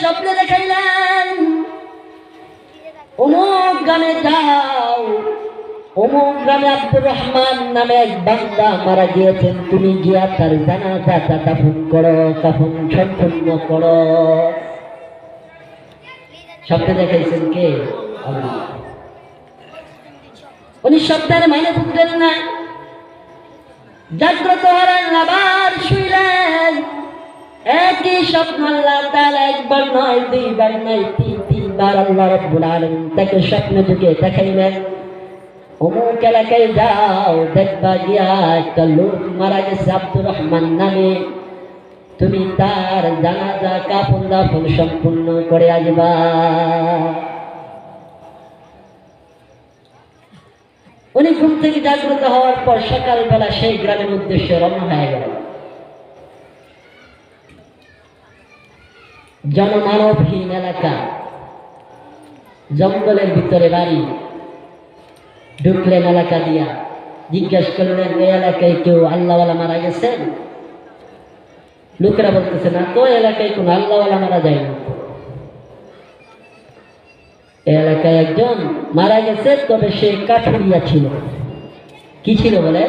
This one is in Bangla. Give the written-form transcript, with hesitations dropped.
স্বপ্নে দেখাইলেন অমুক গ্রামে যাও, অমুক গ্রামে আব্দুর রহমান নামে এক বান্দা মারা গিয়েছেন, তুমি গিয়া তার জানাজাটা দাফন করো, কাফন সম্পূর্ণ করো। স্বপ্নে দেখাইছেন কে? আল্লাহ। উনি স্বপ্নের মানে বুঝলেন না, জাগ্রত হলেন, আবার শুইলেন। একই স্বপ্ন আল্লাহ তাআলা একবার নয়, দুইবার নয়, তিনবার আল্লাহ রাব্বুল আলামিন তাকে স্বপ্নে যুগে দেখাইলেন, অমুক এলাকায় যাও, দেখবা গিয়া একটা লোক মারা গেছে আব্দুর রহমান নামে, তুমি তার জানাজা কাফন দাফন সম্পূর্ণ করে আসবা। উনি ঘুম থেকে জাগ্রত হওয়ার পর সকালবেলা সেই গ্রামের উদ্দেশ্যে রওনা হয়ে গেল। জনমানবহীন এলাকা, জঙ্গলের ভিতরে বাড়ি। ঢুকলেন এলাকা দিয়া, জিজ্ঞাসা করলেন এই এলাকায় কেউ আল্লাহওয়ালা মারা গেছেন? লোকেরা বলতেছে না তো, এলাকায় কোন আল্লাহওয়ালা মারা যায়নি। এলাকায় একজন মারা গেছে, তবে সে কাঠুরিয়া ছিল। কি ছিল বলে?